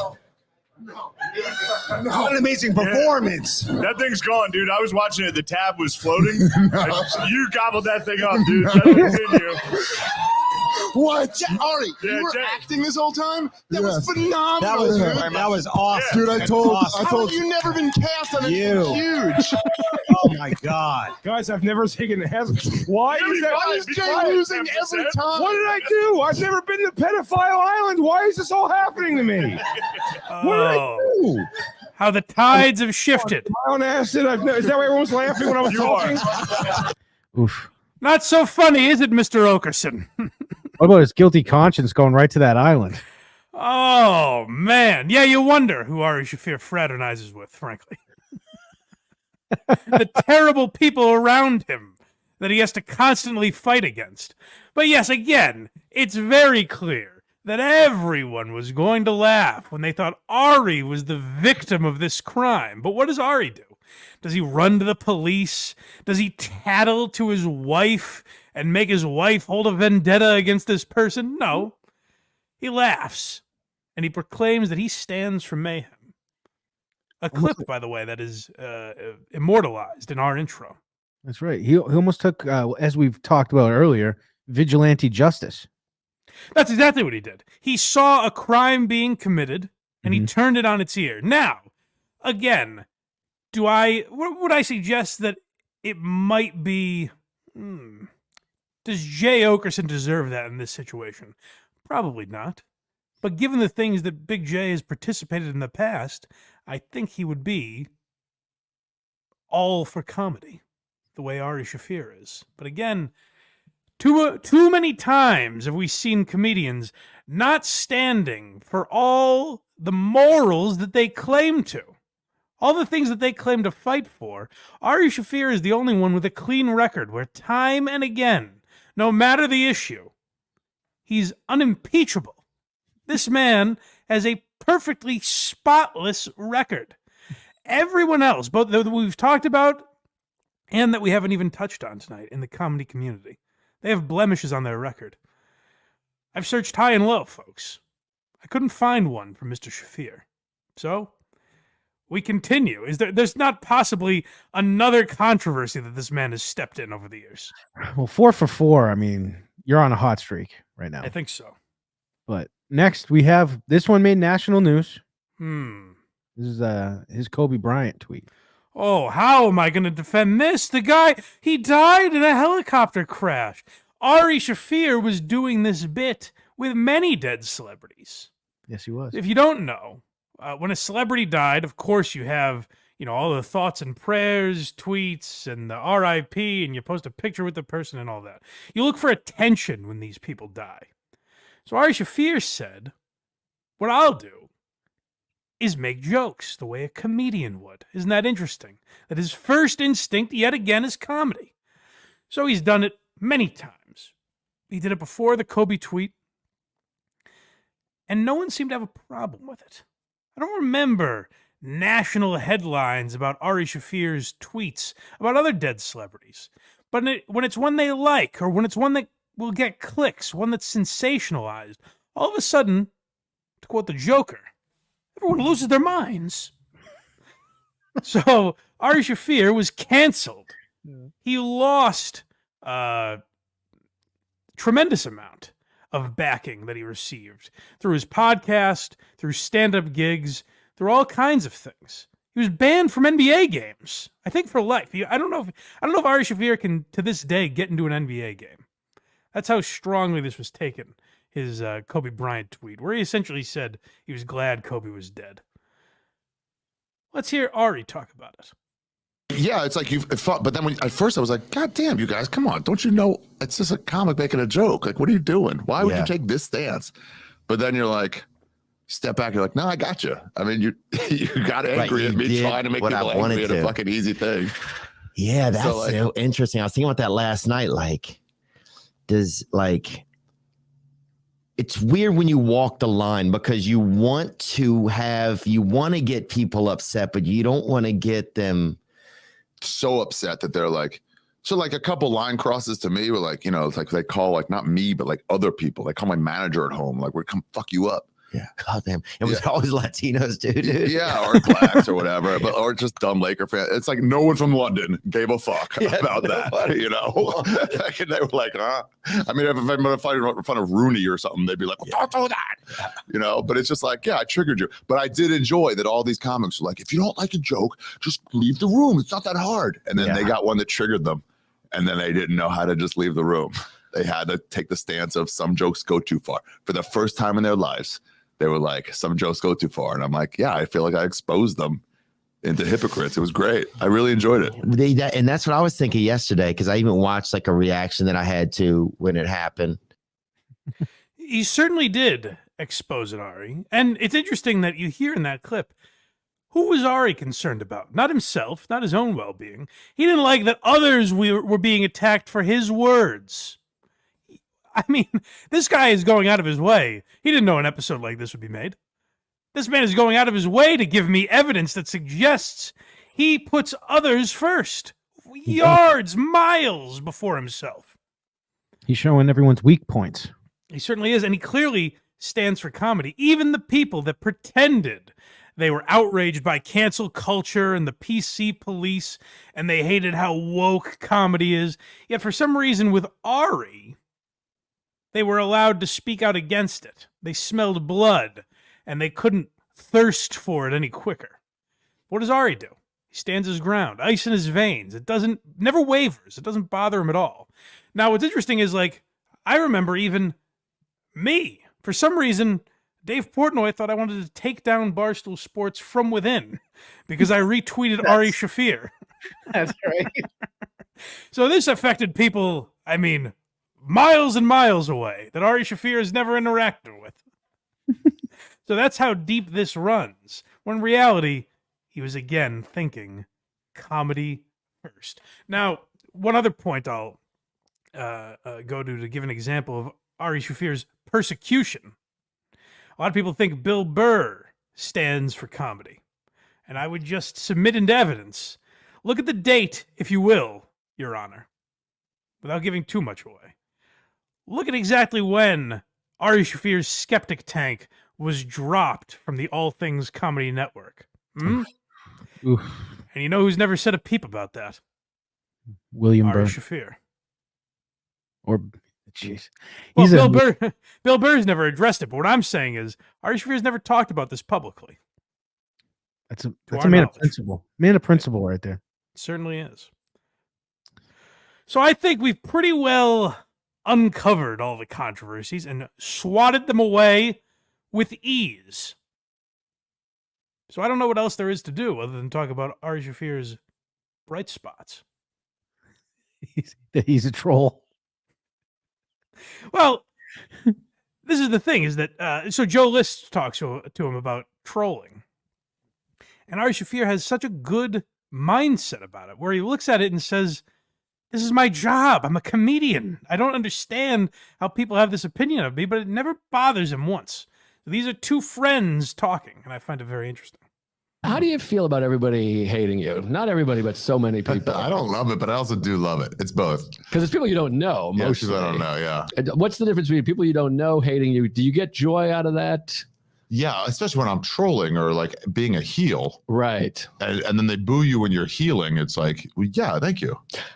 What an amazing performance. That thing's gone, dude. I was watching it. The tab was floating. You gobbled that thing up, dude. That was in you. What? Ari, you were acting this whole time? That was phenomenal. That was awesome. Dude, I told How have you never been cast on You. anything huge? Oh my God. Guys, I've never taken acid. Why is that? Why is Jay losing every time? What did I do? I've never been to Pedophile Island. Why is this all happening to me? What did I do? How the tides have shifted. On acid? Is that why everyone was laughing when I was talking? Oof. Not so funny, is it, Mr. Oakerson? What about his guilty conscience going right to that island? Oh, man. Yeah, you wonder who Ari Shaffir fraternizes with, frankly. The terrible people around him that he has to constantly fight against. But yes, again, it's very clear that everyone was going to laugh when they thought Ari was the victim of this crime. But what does Ari do? Does he run to the police? Does he tattle to his wife and make his wife hold a vendetta against this person? No. He laughs, and he proclaims that he stands for mayhem. A clip, by the way, that is immortalized in our intro. That's right. He almost took, as we've talked about earlier, vigilante justice. That's exactly what he did. He saw a crime being committed, and he turned it on its ear. Now, again, would I suggest that it might be... Does Jay Oakerson deserve that in this situation? Probably not. But given the things that Big J has participated in the past, I think he would be all for comedy, the way Ari Shaffir is. But again, too many times have we seen comedians not standing for all the morals that they claim to. All the things that they claim to fight for. Ari Shaffir is the only one with a clean record where time and again, no matter the issue, he's unimpeachable. This man has a perfectly spotless record. Everyone else, both that we've talked about and that we haven't even touched on tonight in the comedy community, they have blemishes on their record. I've searched high and low, folks. I couldn't find one for Mr. Shaffir. So, we continue. There's not possibly another controversy that this man has stepped in over the years. Well, 4 for 4. I mean, you're on a hot streak right now. I think so. But next, we have this one made national news. This is his Kobe Bryant tweet. Oh, how am I going to defend this? The guy, he died in a helicopter crash. Ari Shaffir was doing this bit with many dead celebrities. Yes, he was. If you don't know, when a celebrity died, of course you have, all the thoughts and prayers, tweets, and the RIP, and you post a picture with the person and all that. You look for attention when these people die. So Ari Shaffir said, what I'll do is make jokes the way a comedian would. Isn't that interesting? That his first instinct, yet again, is comedy. So he's done it many times. He did it before the Kobe tweet, and no one seemed to have a problem with it. I don't remember national headlines about Ari Shaffir's tweets about other dead celebrities. But when it's one they like, or when it's one that will get clicks, one that's sensationalized, all of a sudden, to quote the Joker, everyone loses their minds. So Ari Shaffir was canceled. He lost a tremendous amount of backing that he received through his podcast, through stand-up gigs, through all kinds of things. He was banned from NBA games, I think, for life. I don't know if Ari Shaffir can to this day get into an NBA game. That's how strongly this was taken. His Kobe Bryant tweet, where he essentially said he was glad Kobe was dead. Let's hear Ari talk about it. Yeah, it's like but then at first I was like, God damn, you guys, come on. Don't you know it's just a comic making a joke? Like, what are you doing? Why would you take this stance? But then you're like, step back, you're like, no, I got you. I mean, you got angry at me trying to make people angry at a fucking easy thing. Yeah, that's so interesting. I was thinking about that last night. Like, it's weird when you walk the line because you want to get people upset, but you don't want to get them so upset that they're like, so like a couple line crosses to me were like, it's like they call like not me, but like other people. They call my manager at home, like, we're come fuck you up. Yeah, goddamn. It was always Latinos too, dude. Yeah, or blacks or whatever, or just dumb Laker fans. It's like no one from London gave a fuck about that, And they were like, huh? I mean, if I'm fighting in front of Rooney or something, they'd be like, well, don't do that. But it's just like, I triggered you. But I did enjoy that all these comics were like, if you don't like a joke, just leave the room. It's not that hard. And then they got one that triggered them, and then they didn't know how to just leave the room. They had to take the stance of some jokes go too far. For the first time in their lives, they were like, some jokes go too far. And I'm like, I feel like I exposed them into hypocrites. It was great. I really enjoyed it. And that's what I was thinking yesterday, because I even watched like a reaction that I had to when it happened. He certainly did expose it, Ari. And it's interesting that you hear in that clip, who was Ari concerned about? Not himself, not his own well-being. He didn't like that others were being attacked for his words. I mean, this guy is going out of his way. He didn't know an episode like this would be made. This man is going out of his way to give me evidence that suggests he puts others first, yards, miles before himself. He's showing everyone's weak points. He certainly is, and he clearly stands for comedy. Even the people that pretended they were outraged by cancel culture and the PC police, and they hated how woke comedy is, yet for some reason with Ari, they were allowed to speak out against it. They smelled blood, and they couldn't thirst for it any quicker. What does Ari do? He stands his ground, ice in his veins. It never wavers. It doesn't bother him at all. Now, what's interesting is, like, I remember even me. For some reason, Dave Portnoy thought I wanted to take down Barstool Sports from within because I retweeted Ari Shaffir. That's right. So this affected people, I mean, miles and miles away that Ari Shaffir has never interacted with. So that's how deep this runs. When in reality, he was again thinking comedy first. Now, one other point I'll go to give an example of Ari Shaffir's persecution. A lot of people think Bill Burr stands for comedy. And I would just submit into evidence. Look at the date, if you will, Your Honor, without giving too much away. Look at exactly when Ari Shaffir's Skeptic Tank was dropped from the All Things Comedy Network. And you know who's never said a peep about that? William Ari Burr. Shaffir. Or, jeez. Well, Bill Burr's never addressed it, but what I'm saying is Ari Shaffir's never talked about this publicly. That's a man of principle. Man of principle right there. It certainly is. So I think we've pretty well uncovered all the controversies and swatted them away with ease. So I don't know what else there is to do other than talk about Ari Shaffir's bright spots. He's a troll. Well, this is the thing, is that, so Joe List talks to him about trolling. And Ari Shaffir has such a good mindset about it, where he looks at it and says, this is my job. I'm a comedian. I don't understand how people have this opinion of me, but it never bothers him once. So these are two friends talking, and I find it very interesting. How do you feel about everybody hating you? Not everybody, but so many people. I don't love it, but I also do love it. It's both. Because it's people you don't know. Yeah, Mostly. people I don't know. Yeah. What's the difference between people you don't know hating you? Do you get joy out of that? Yeah, especially when I'm trolling or like being a heel. Right. And then they boo you when you're healing. It's like, well, yeah, thank you.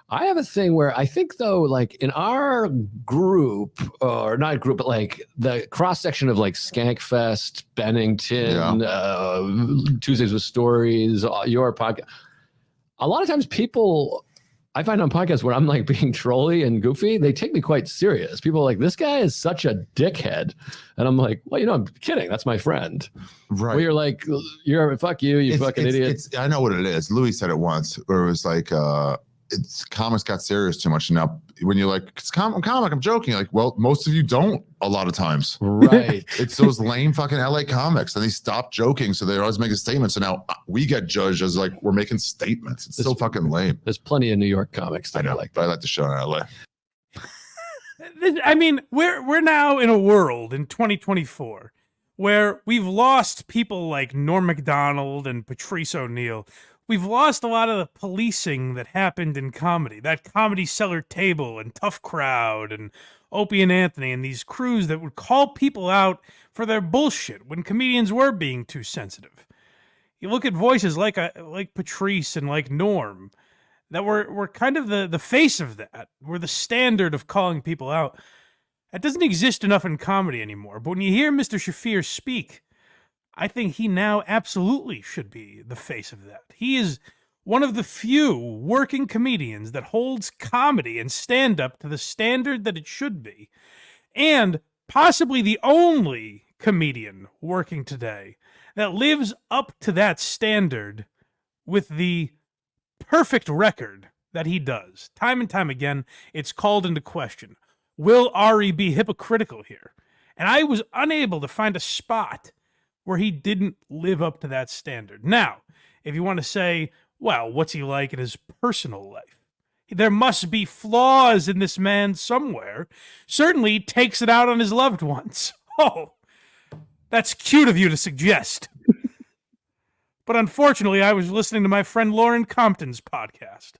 I have a thing where I think, though, like in our group, or not group, but like the cross section of like Skank Fest, Bennington, Tuesdays with Stories, your podcast. A lot of times people, I find on podcasts where I'm like being trolly and goofy, they take me quite serious. People are like, this guy is such a dickhead. And I'm like, well, I'm kidding. That's my friend. Right. Well, you're like, fuck you, fucking idiot. I know what it is. Louis said it once, where it was like, comics got serious too much. Now, when you're like, it's I'm comic, I'm joking. Like, well, most of you don't a lot of times. Right. It's those lame fucking LA comics. And they stop joking. So they're always making statements. So now we get judged as like, we're making statements. It's so fucking lame. There's plenty of New York comics that I know, like but I like the show in LA. I mean, we're now in a world in 2024 where we've lost people like Norm Macdonald and Patrice O'Neill. We've lost a lot of the policing that happened in comedy, that Comedy Cellar Table and Tough Crowd and Opie and Anthony and these crews that would call people out for their bullshit when comedians were being too sensitive. You look at voices like Patrice and like Norm that were kind of the face of that, were the standard of calling people out. That doesn't exist enough in comedy anymore. But when you hear Mr. Shaffir speak, I think he now absolutely should be the face of that. He is one of the few working comedians that holds comedy and stand-up to the standard that it should be, and possibly the only comedian working today that lives up to that standard with the perfect record that he does. Time and time again, it's called into question. Will Ari be hypocritical here? And I was unable to find a spot where he didn't live up to that standard. Now, if you want to say, well, what's he like in his personal life? There must be flaws in this man somewhere. Certainly he takes it out on his loved ones. Oh, that's cute of you to suggest. But unfortunately, I was listening to my friend Lauren Compton's podcast,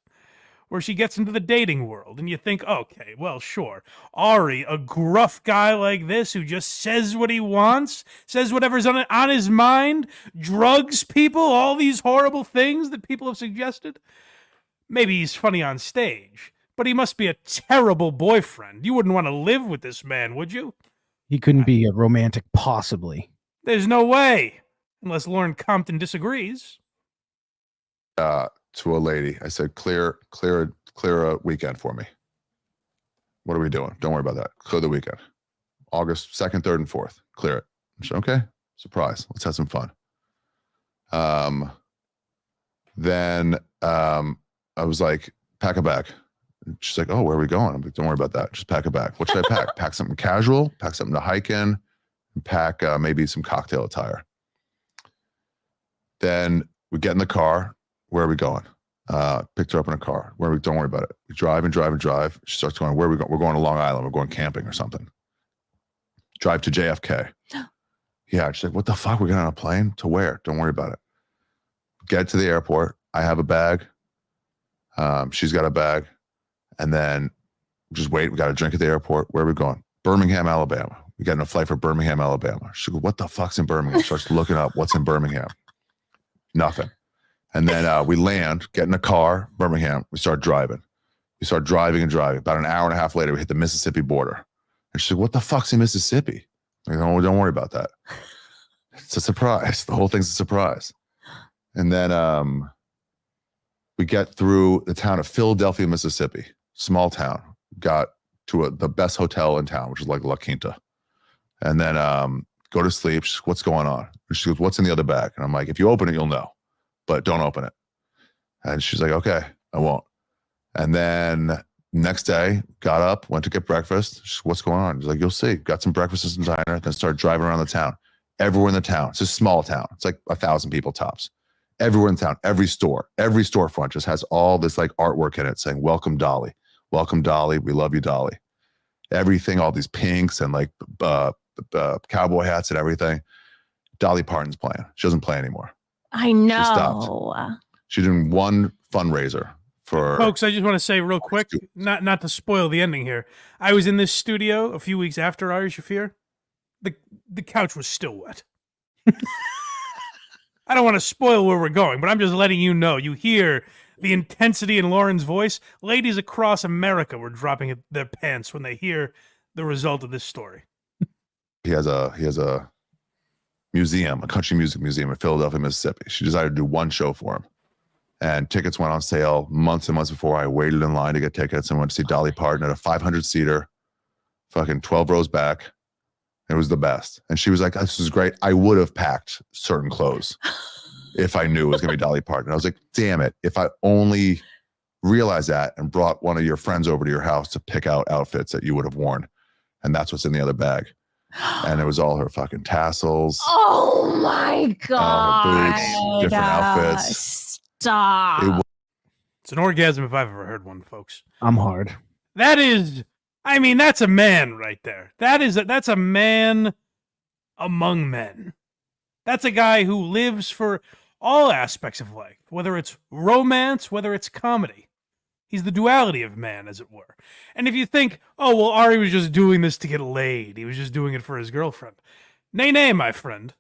where she gets into the dating world, and you think, okay, well, sure. Ari, a gruff guy like this who just says what he wants, says whatever's on his mind, drugs people, all these horrible things that people have suggested. Maybe he's funny on stage, but he must be a terrible boyfriend. You wouldn't want to live with this man, would you? He couldn't be a romantic, possibly. There's no way, unless Lauren Compton disagrees. To a lady, I said, clear a weekend for me. What are we doing? Don't worry about that. Clear the weekend. August 2nd, 3rd, and 4th. Clear it. Said, okay. Surprise. Let's have some fun. Then I was like, pack a bag. She's like, oh, where are we going? I'm like, don't worry about that. Just pack a bag. What should I pack? Pack something casual, pack something to hike in, and pack maybe some cocktail attire. Then we get in the car. Where are we going? Picked her up in a car. Don't worry about it. We drive and drive and drive. She starts going, where are we going? We're going to Long Island. We're going camping or something. Drive to JFK. Yeah. She's like, what the fuck? We're getting on a plane? To where? Don't worry about it. Get to the airport. I have a bag. She's got a bag. And then just wait. We got a drink at the airport. Where are we going? Birmingham, Alabama. We got in a flight for Birmingham, Alabama. She goes, what the fuck's in Birmingham? Starts looking up what's in Birmingham. Nothing. And then we land, get in a car, Birmingham. We start driving. We start driving and driving. About an hour and a half later, we hit the Mississippi border. And she's like, what the fuck's in Mississippi? I'm like, oh, don't worry about that. It's a surprise. The whole thing's a surprise. And then we get through the town of Philadelphia, Mississippi. Small town. Got to the best hotel in town, which is like La Quinta. And then go to sleep. She's like, what's going on? And she goes, what's in the other bag? And I'm like, if you open it, you'll know. But don't open it. And she's like, okay, I won't. And then next day, got up, went to get breakfast. She's like, what's going on? She's like, you'll see. Got some breakfast at some diner, then started driving around the town. Everywhere in the town. It's a small town. It's like 1,000 people tops. Everywhere in town, every storefront just has all this like artwork in it saying, welcome Dolly. Welcome Dolly. We love you, Dolly. Everything, all these pinks and like cowboy hats and everything. Dolly Parton's playing. She doesn't play anymore. I know. She did one fundraiser for folks. I just want to say real quick, not to spoil the ending here. I was in this studio a few weeks after Ari Shaffir. The couch was still wet. I don't want to spoil where we're going, but I'm just letting you know. You hear the intensity in Lauren's voice. Ladies across America were dropping their pants when they hear the result of this story. He has a museum, a country music museum in Philadelphia, Mississippi. She decided to do one show for him. And tickets went on sale months and months before. I waited in line to get tickets and went to see Dolly Parton at a 500-seater, fucking 12 rows back. It was the best. And she was like, this is great. I would have packed certain clothes if I knew it was going to be Dolly Parton. I was like, damn it. If I only realized that and brought one of your friends over to your house to pick out outfits that you would have worn. And that's what's in the other bag. And it was all her fucking tassels. Oh my God. Boots, different outfits. Stop. It's an orgasm if I've ever heard one, folks. I'm hard. That is, I mean, that's a man right there. That's a man among men. That's a guy who lives for all aspects of life, whether it's romance, whether it's comedy. He's the duality of man, as it were. And if you think, oh, well, Ari was just doing this to get laid. He was just doing it for his girlfriend. Nay, nay, my friend.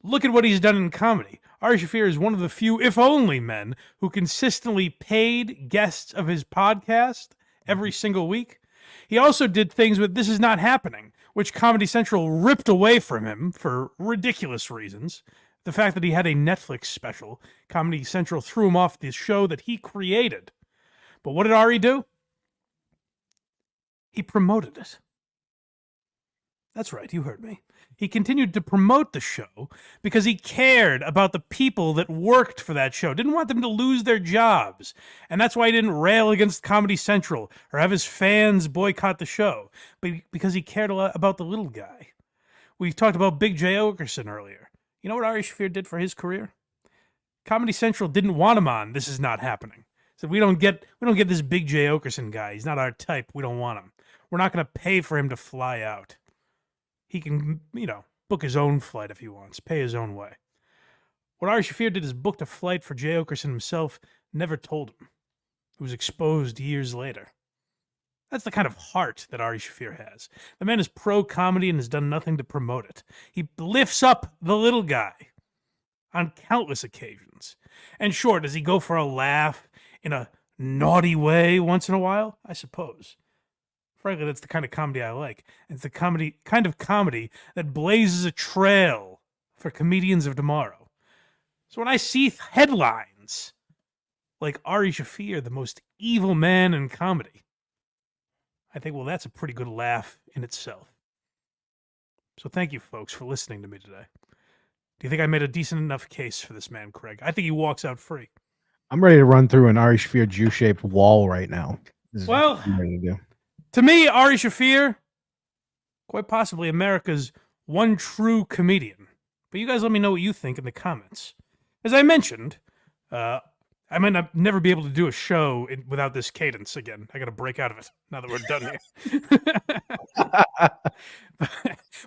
Look at what he's done in comedy. Ari Shaffir is one of the few, if only, men who consistently paid guests of his podcast every single week. He also did things with This Is Not Happening, which Comedy Central ripped away from him for ridiculous reasons. The fact that he had a Netflix special, Comedy Central threw him off the show that he created. But what did Ari do? He promoted it. That's right, you heard me. He continued to promote the show because he cared about the people that worked for that show, didn't want them to lose their jobs. And that's why he didn't rail against Comedy Central or have his fans boycott the show, but because he cared a lot about the little guy. We talked about Big J. Oakerson earlier. You know what Ari Shaffir did for his career? Comedy Central didn't want him on This Is Not Happening. So we don't get this Big J. Oakerson guy. He's not our type. We don't want him. We're not going to pay for him to fly out. He can, book his own flight if he wants, pay his own way. What Ari Shaffir did is booked a flight for J. Oakerson himself, never told him. It was exposed years later. That's the kind of heart that Ari Shaffir has. The man is pro-comedy and has done nothing to promote it. He lifts up the little guy on countless occasions. And sure, does he go for a laugh in a naughty way once in a while? I suppose. Frankly, that's the kind of comedy I like. It's the kind of comedy that blazes a trail for comedians of tomorrow. So when I see headlines like Ari Shaffir, the most evil man in comedy, I think, well, that's a pretty good laugh in itself. So thank you, folks, for listening to me today. Do you think I made a decent enough case for this man, Craig? I think he walks out free. I'm ready to run through an Ari Shaffir Jew-shaped wall right now. Well, I'm ready to do. To me, Ari Shaffir, quite possibly America's one true comedian. But you guys let me know what you think in the comments. As I mentioned, I might never be able to do a show without this cadence again. I got to break out of it now that we're done here.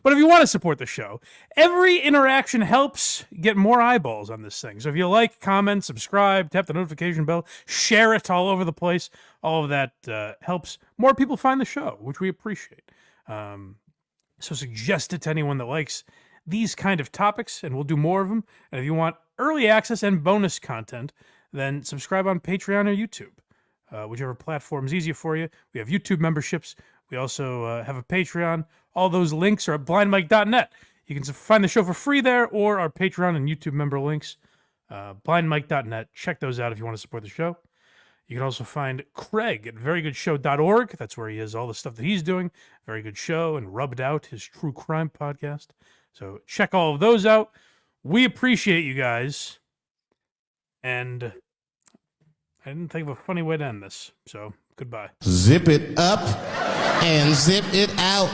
But if you want to support the show, every interaction helps get more eyeballs on this thing. So if you like, comment, subscribe, tap the notification bell, share it all over the place. All of that helps more people find the show, which we appreciate. So suggest it to anyone that likes these kind of topics, and we'll do more of them. And if you want early access and bonus content, then subscribe on Patreon or YouTube, whichever platform is easier for you. We have YouTube memberships. We also have a Patreon. All those links are at blindmike.net. You can find the show for free there, or our Patreon and YouTube member links, blindmike.net. Check those out if you want to support the show. You can also find Craig at verygoodshow.org. That's where he has all the stuff that he's doing. Very Good Show and Rubbed Out, his true crime podcast. So check all of those out. We appreciate you guys. And I didn't think of a funny way to end this. So goodbye. Zip it up and zip it out.